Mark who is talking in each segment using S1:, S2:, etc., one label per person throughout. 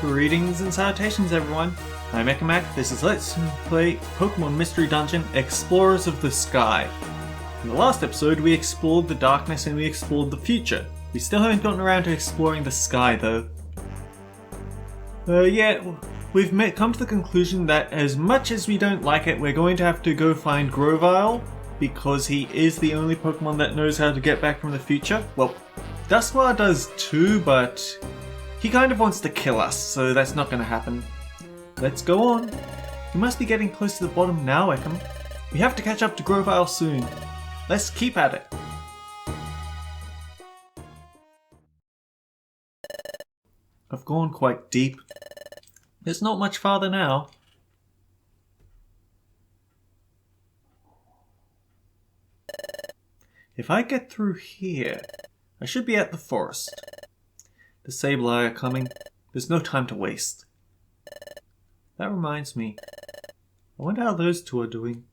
S1: Greetings and salutations everyone, I'm Ekamac, this is Let's Play Pokemon Mystery Dungeon Explorers of the Sky. In the last episode we explored the darkness and we explored the future. We still haven't gotten around to exploring the sky though. We've come to the conclusion that as much as we don't like it, we're going to have to go find Grovyle, because he is the only Pokemon that knows how to get back from the future. Well, Dusknoir does too, but he kind of wants to kill us, so that's not going to happen. Let's go on. We must be getting close to the bottom now, Ekam. We have to catch up to Grovyle soon. Let's keep at it. I've gone quite deep. There's not much farther now. If I get through here, I should be at the forest. The Sableye are coming. There's no time to waste. That reminds me. I wonder how those two are doing.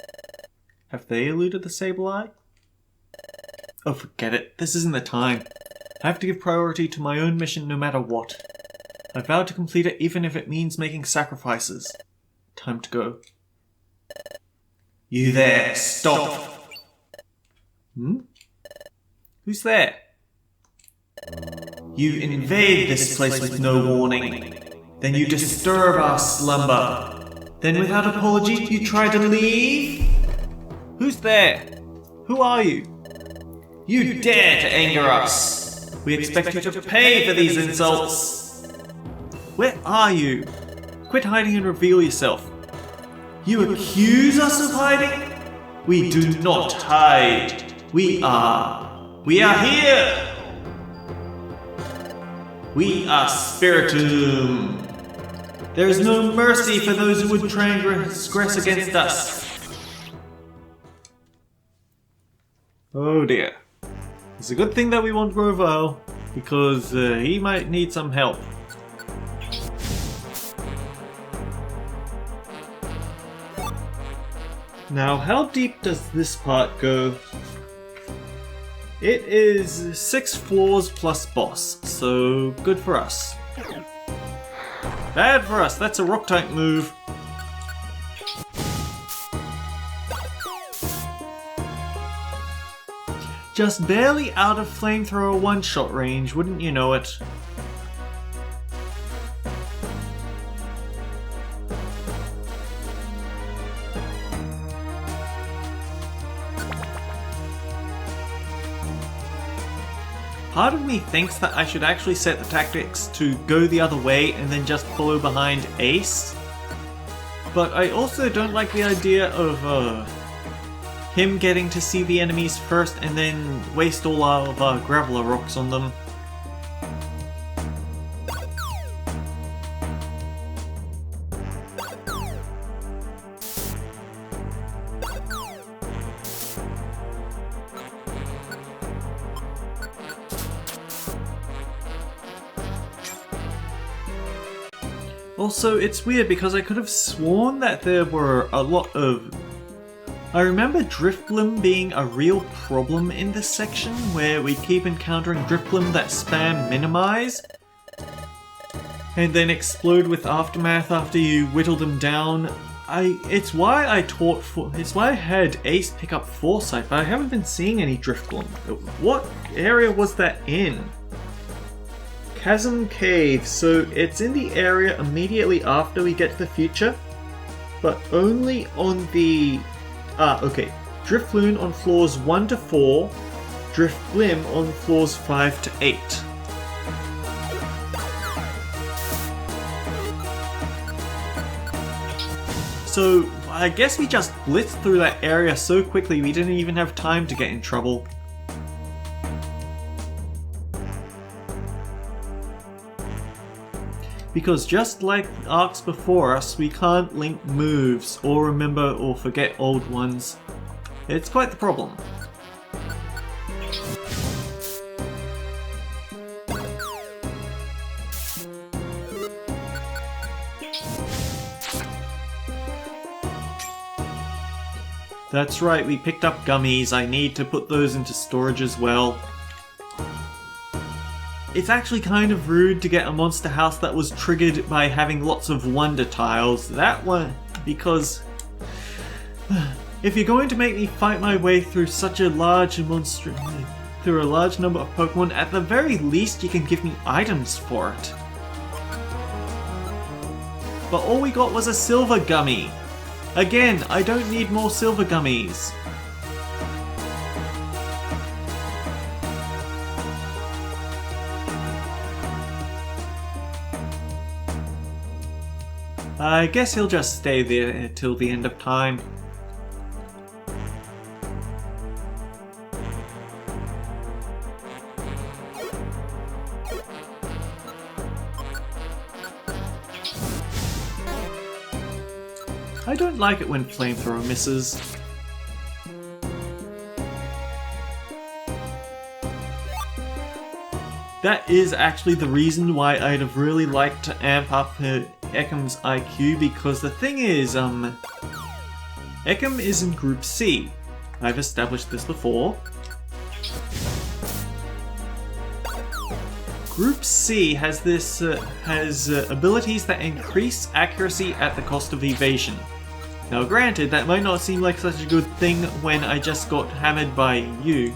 S1: Have they eluded the Sableye? Oh, forget it. This isn't the time. I have to give priority to my own mission no matter what. I vowed to complete it even if it means making sacrifices. Time to go. You there, stop! Who's there? You invade this place with no warning. Then you disturb our slumber. Then without apology you try to leave? Who's there? Who are you? You dare to anger us! We expect you to pay for these insults! Where are you? Quit hiding and reveal yourself. You accuse us of hiding? We do not hide. We are here! We are Spiritomb. There is no mercy for those who would transgress against us. Oh dear. It's a good thing that we want Grovyle, because he might need some help. Now, how deep does this part go? It is 6 floors plus boss, so good for us. Bad for us, that's a rock type move. Just barely out of flamethrower one-shot range, wouldn't you know it? Part of me thinks that I should actually set the tactics to go the other way and then just follow behind Ace. But I also don't like the idea of him getting to see the enemies first and then waste all of our Graveler rocks on them. Also, it's weird because I could have sworn that there were a lot of... I remember Drifblim being a real problem in this section, where we keep encountering Drifblim that spam minimize, and then explode with Aftermath after you whittle them down. It's why I had Ace pick up Foresight, but I haven't been seeing any Drifblim. What area was that in? Chasm Cave, so it's in the area immediately after we get to the future, but only on the... okay. Drifloon on floors 1 to 4, Drifblim on floors 5 to 8. So, I guess we just blitzed through that area so quickly we didn't even have time to get in trouble. Because just like arcs before us, we can't link moves, or remember or forget old ones. It's quite the problem. That's right, we picked up gummies. I need to put those into storage as well. it's actually kind of rude to get a monster house that was triggered by having lots of wonder tiles. That one, because if you're going to make me fight my way through such a large monster, through a large number of Pokemon, at the very least you can give me items for it. But all we got was a silver gummy. Again, I don't need more silver gummies. I guess he'll just stay there till the end of time. I don't like it when flamethrower misses. That is actually the reason why I'd have really liked to amp up Ekim's IQ, because the thing is, Ekim is in Group C. I've established this before. Group C has abilities that increase accuracy at the cost of evasion. Now granted, that might not seem like such a good thing when I just got hammered by you.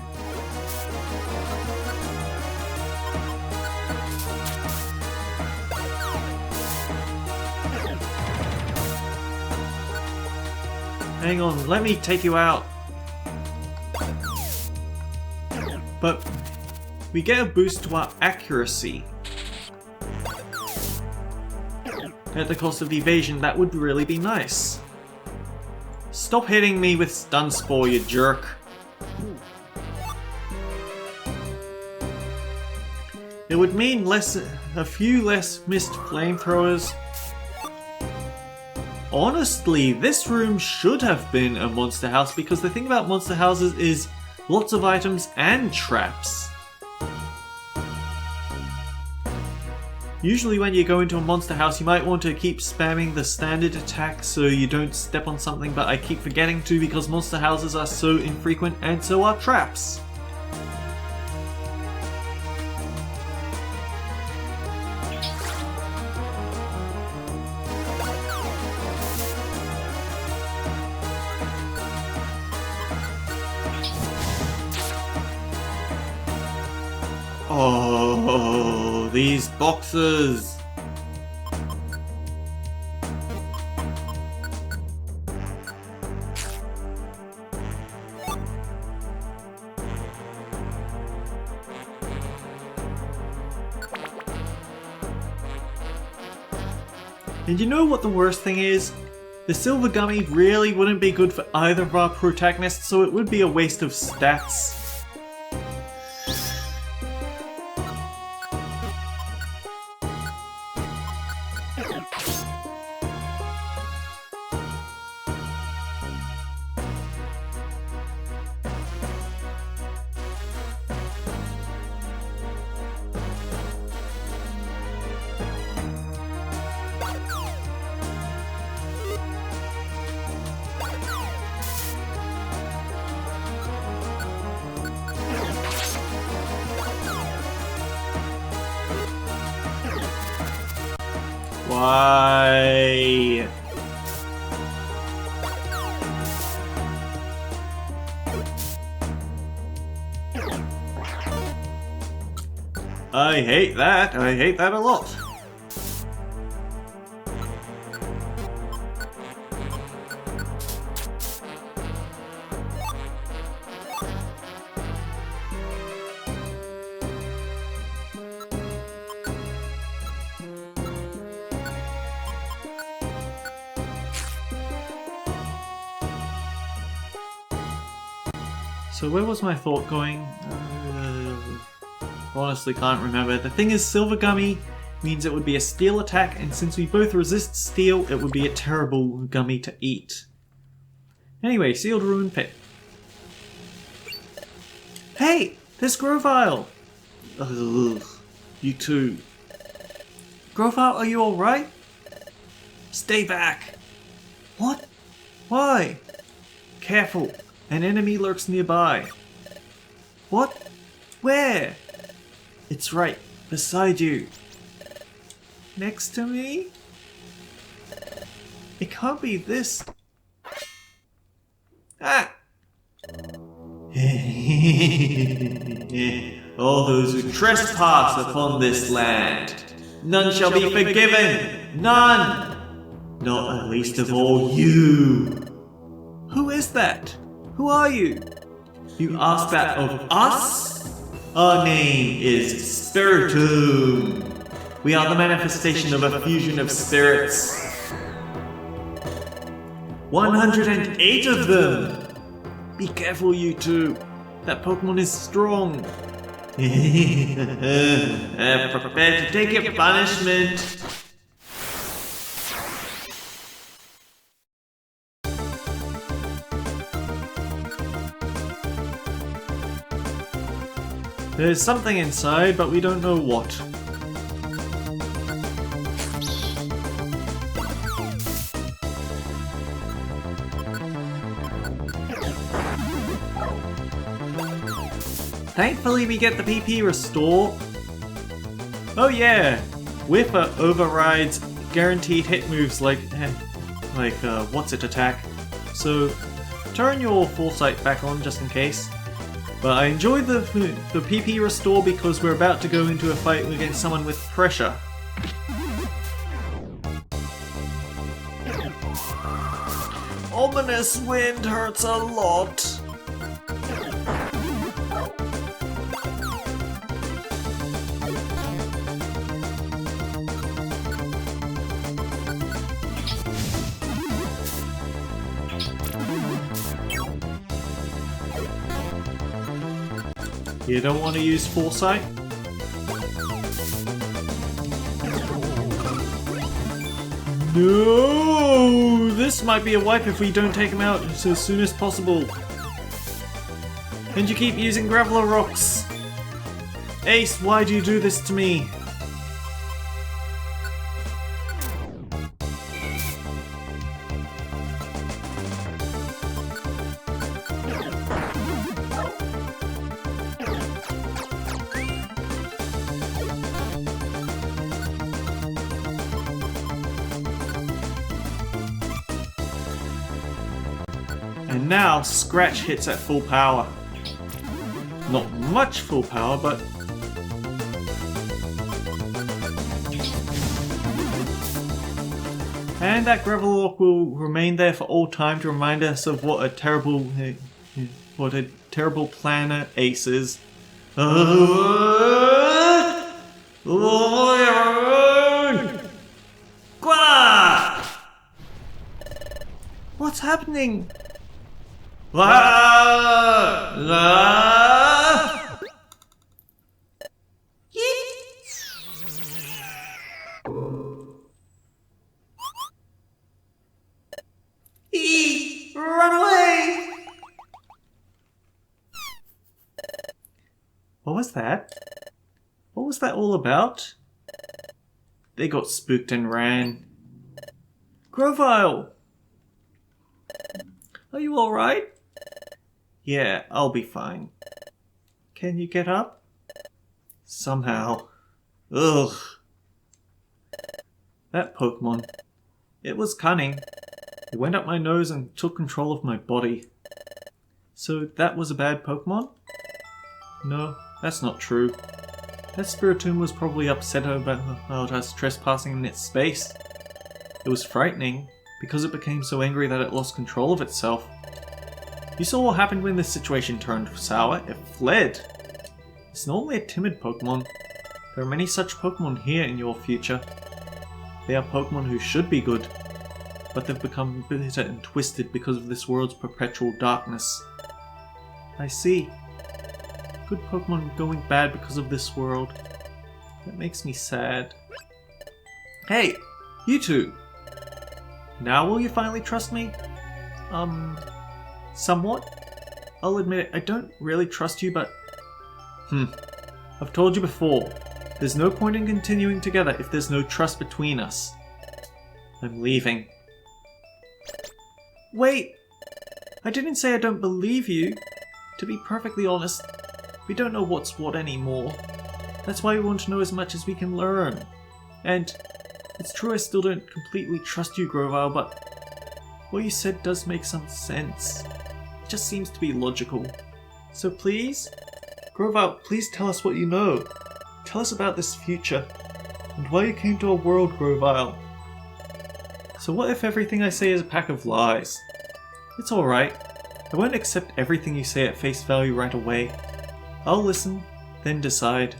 S1: Hang on, let me take you out. But we get a boost to our accuracy at the cost of evasion. That would really be nice. Stop hitting me with Stun Spore, you jerk. It would mean a few less missed flamethrowers. Honestly, this room should have been a monster house, because the thing about monster houses is lots of items and traps. Usually when you go into a monster house, you might want to keep spamming the standard attack so you don't step on something, but I keep forgetting to because monster houses are so infrequent, and so are traps. Oh, these boxes! And you know what the worst thing is? The silver gummy really wouldn't be good for either of our protagonists, so it would be a waste of stats. Why? I hate that. I hate that a lot. So where was my thought going? Honestly can't remember. The thing is, Silver Gummy means it would be a steel attack, and since we both resist steel, it would be a terrible gummy to eat. Anyway, Sealed Ruin Pit. Hey! There's Grovyle! Ugh, you too. Grovyle, are you alright? Stay back! What? Why? Careful! An enemy lurks nearby. What? Where? It's right Beside you. Next to me? It can't be this. Ah! All those who trespass upon this land, none shall be forgiven. None! Not at least of all you. Who is that? Who are you? You ask that of us? Our name is Spiritum. We are the manifestation of a fusion of spirits. 108 of them! Be careful, you two. That Pokemon is strong. Prepare to take your punishment. There's something inside, but we don't know what. Thankfully we get the PP restore. Oh yeah! Whiffer overrides guaranteed hit moves like what's it attack. So turn your foresight back on just in case. But I enjoy the PP restore because we're about to go into a fight against someone with pressure. Ominous wind hurts a lot. You don't want to use foresight? No! This might be a wipe if we don't take him out as soon as possible. And you keep using Grovyle rocks! Ace, why do you do this to me? And now Scratch hits at full power. Not much full power, but... And that Grovyle will remain there for all time to remind us of what a terrible planner Ace is. What's happening? Run away! What was that? What was that all about? They got spooked and ran. Grovyle! Are you alright? Yeah, I'll be fine. Can you get up? Somehow. Ugh. That Pokemon. It was cunning. It went up my nose and took control of my body. So that was a bad Pokemon? No, that's not true. That Spiritomb was probably upset about us trespassing in its space. It was frightening, because it became so angry that it lost control of itself. You saw what happened when this situation turned sour. It fled. It's normally a timid Pokemon. There are many such Pokemon here in your future. They are Pokemon who should be good, but they've become bitter and twisted because of this world's perpetual darkness. I see. Good Pokemon going bad because of this world. That makes me sad. Hey! You two! Now will you finally trust me? Somewhat? I'll admit it, I don't really trust you, but... I've told you before, there's no point in continuing together if there's no trust between us. I'm leaving. Wait! I didn't say I don't believe you. To be perfectly honest, we don't know what's what anymore. That's why we want to know as much as we can learn. And it's true I still don't completely trust you, Grovyle, but what you said does make some sense. It just seems to be logical. So please, Grovyle, please tell us what you know. Tell us about this future, and why you came to our world, Grovyle. So what if everything I say is a pack of lies? It's alright. I won't accept everything you say at face value right away. I'll listen, then decide.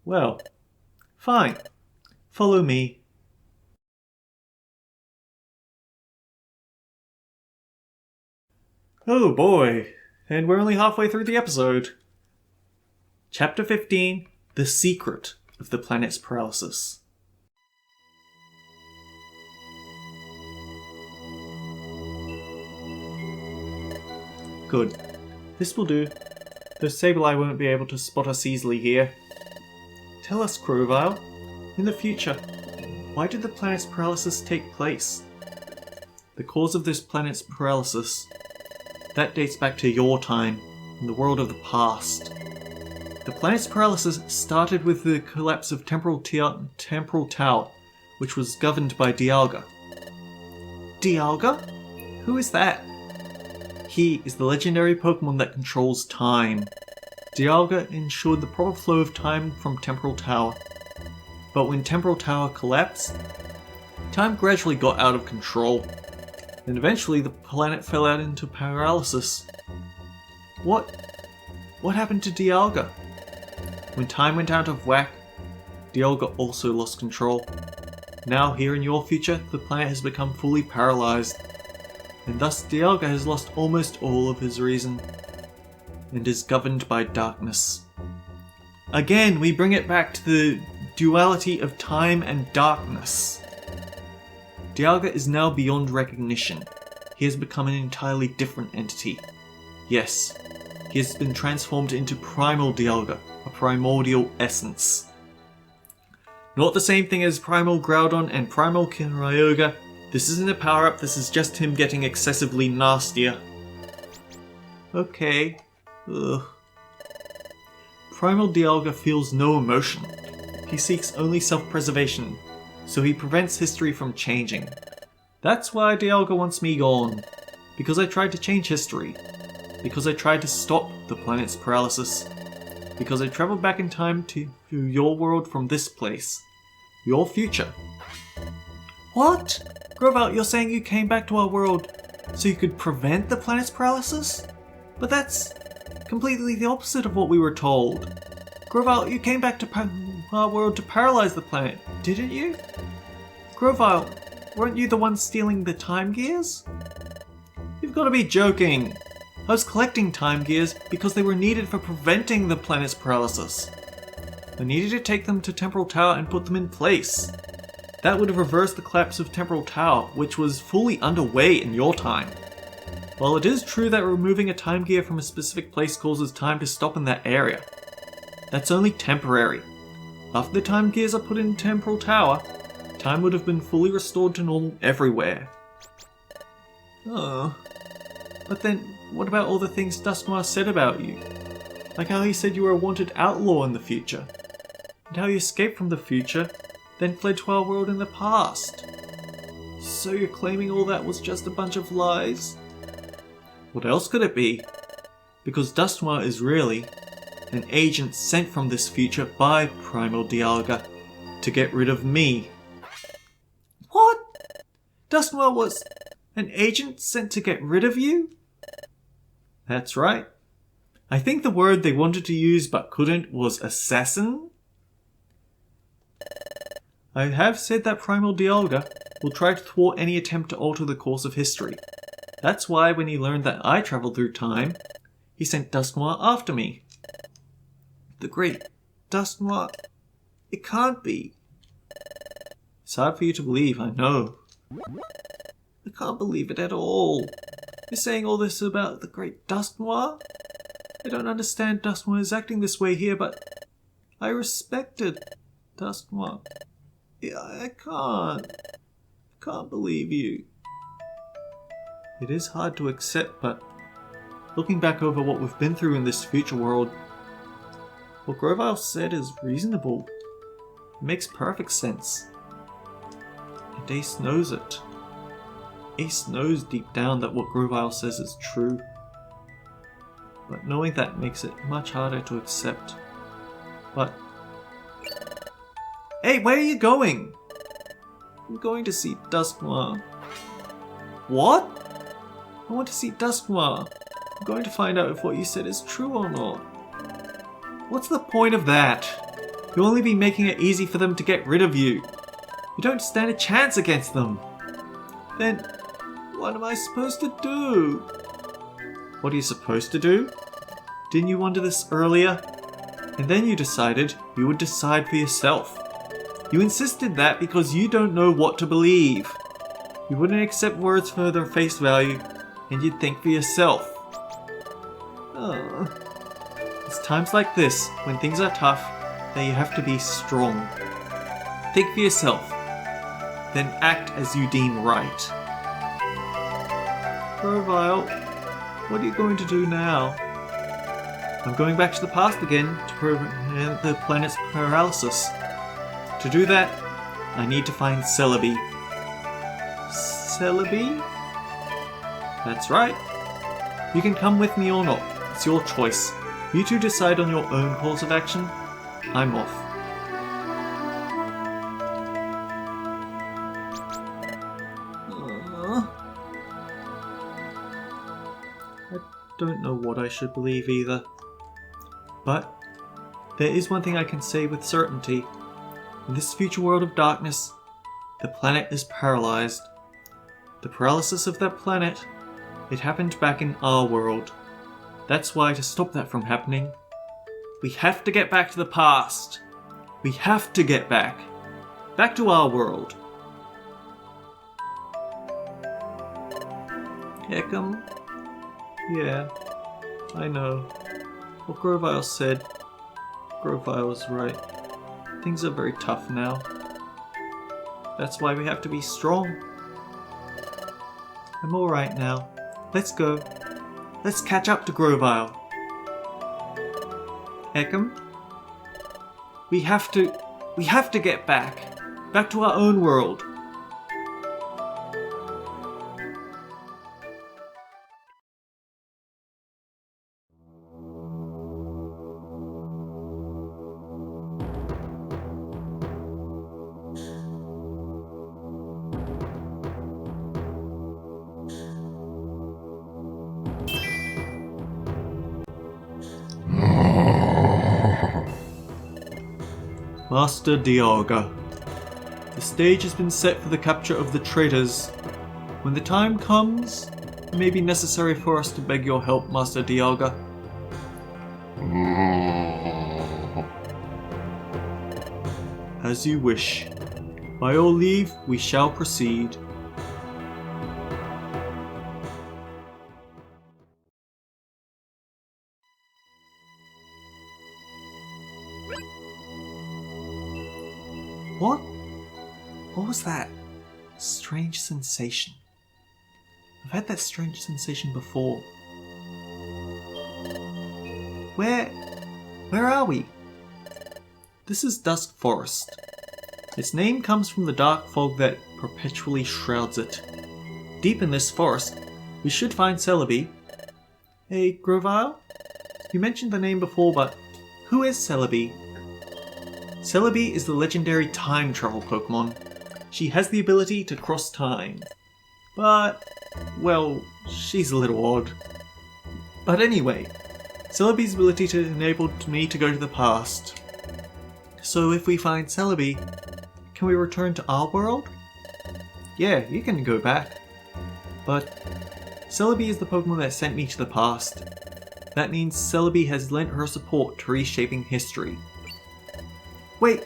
S1: Well, fine. Follow me. Oh boy, and we're only halfway through the episode. Chapter 15, The Secret of the Planet's Paralysis. Good. This will do, though Sableye won't be able to spot us easily here. Tell us, Grovyle, in the future, why did the planet's paralysis take place? The cause of this planet's paralysis, that dates back to your time, in the world of the past. The planet's paralysis started with the collapse of Temporal Tower, which was governed by Dialga. Dialga? Who is that? He is the legendary Pokemon that controls time. Dialga ensured the proper flow of time from Temporal Tower. But when Temporal Tower collapsed, time gradually got out of control, and eventually the planet fell out into paralysis. What happened to Dialga? When time went out of whack, Dialga also lost control. Now, here in your future, the planet has become fully paralyzed, and thus Dialga has lost almost all of his reason, and is governed by darkness. Again, we bring it back to the duality of time and darkness. Dialga is now beyond recognition. He has become an entirely different entity. Yes, he has been transformed into Primal Dialga, a primordial essence. Not the same thing as Primal Groudon and Primal Kyogre. This isn't a power-up, this is just him getting excessively nastier. Okay. Ugh. Primal Dialga feels no emotion. He seeks only self-preservation, so he prevents history from changing. That's why Dialga wants me gone. Because I tried to change history. Because I tried to stop the planet's paralysis. Because I traveled back in time to your world from this place. Your future. What? Grovyle, you're saying you came back to our world so you could prevent the planet's paralysis? But that's completely the opposite of what we were told. Grovyle, you came back to our world to paralyze the planet, didn't you? Grovyle, weren't you the one stealing the time gears? You've got to be joking. I was collecting time gears because they were needed for preventing the planet's paralysis. I needed to take them to Temporal Tower and put them in place. That would have reversed the collapse of Temporal Tower, which was fully underway in your time. While it is true that removing a time gear from a specific place causes time to stop in that area, that's only temporary. After the time gears are put in Temporal Tower, time would have been fully restored to normal everywhere. Oh. But then, what about all the things Dusknoir said about you? Like how he said you were a wanted outlaw in the future, and how you escaped from the future, then fled to our world in the past. So you're claiming all that was just a bunch of lies? What else could it be? Because Dusknoir is really an agent sent from this future by Primal Dialga to get rid of me. What? Dusknoir was an agent sent to get rid of you? That's right. I think the word they wanted to use but couldn't was assassin? I have said that Primal Dialga will try to thwart any attempt to alter the course of history. That's why when he learned that I travelled through time, he sent Dusknoir after me. The great Dusknoir... It can't be. It's hard for you to believe, I know. I can't believe it at all. You're saying all this about the great Dusknoir? I don't understand Dusknoir is acting this way here, but I respected Dusknoir. I can't believe you. It is hard to accept, but looking back over what we've been through in this future world, What Grovyle said is reasonable. It makes perfect sense. And Ace knows it. Ace knows deep down that what Grovyle says is true. But knowing that makes it much harder to accept. But... Hey, where are you going? I'm going to see Dusk Noir. What? I want to see Dusk Noir. I'm going to find out if what you said is true or not. What's the point of that? You'll only be making it easy for them to get rid of you. You don't stand a chance against them. Then, what am I supposed to do? What are you supposed to do? Didn't you wonder this earlier? And then you decided you would decide for yourself. You insisted that because you don't know what to believe. You wouldn't accept words for their face value, and you'd think for yourself. It's times like this, when things are tough, that you have to be strong. Think for yourself, then act as you deem right. Grovyle, what are you going to do now? I'm going back to the past again to prevent the planet's paralysis. To do that, I need to find Celebi. Celebi? That's right. You can come with me or not. It's your choice. You two decide on your own course of action. I'm off. I don't know what I should believe either. But there is one thing I can say with certainty. In this future world of darkness, the planet is paralyzed. The paralysis of that planet, it happened back in our world. That's why, to stop that from happening, we have to get back to the past. We have to get back. Back to our world. Heckham? Yeah, I know. What Grovyle said, Grovyle was right. Things are very tough now. That's why we have to be strong. I'm alright now. Let's go. Let's catch up to Grovyle. Heckham? We have to get back. Back to our own world. Master Dialga. The stage has been set for the capture of the traitors. When the time comes, it may be necessary for us to beg your help, Master Dialga. As you wish. By your leave, we shall proceed. What? What was that? Strange sensation. I've had that strange sensation before. Where are we? This is Dusk Forest. Its name comes from the dark fog that perpetually shrouds it. Deep in this forest, we should find Celebi. Hey, Grovyle? You mentioned the name before, but who is Celebi? Celebi is the legendary time travel Pokemon. She has the ability to cross time. But, well, she's a little odd. But anyway, Celebi's ability to enable me to go to the past. So if we find Celebi, can we return to our world? Yeah, you can go back. But Celebi is the Pokemon that sent me to the past. That means Celebi has lent her support to reshaping history. Wait,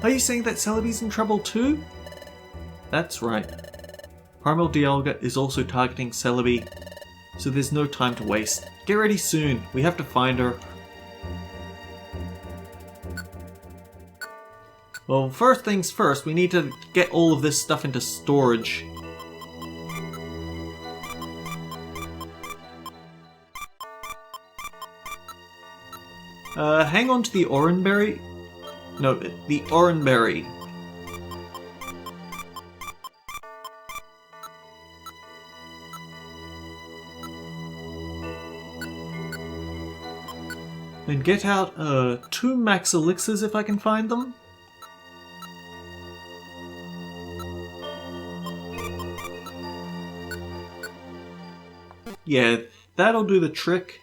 S1: are you saying that Celebi's in trouble too? That's right. Primal Dialga is also targeting Celebi, so there's no time to waste. Get ready soon, we have to find her. Well, first things first, we need to get all of this stuff into storage. Hang on to the oranberry. No, the oranberry. And get out 2 max elixirs if I can find them. Yeah, that'll do the trick.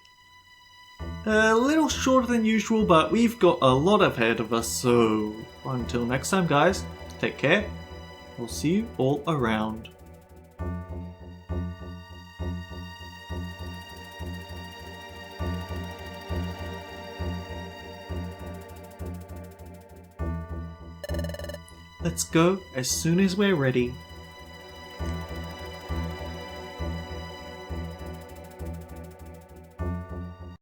S1: A little shorter than usual, but we've got a lot ahead of us, so until next time guys, take care. We'll see you all around. Let's go as soon as we're ready.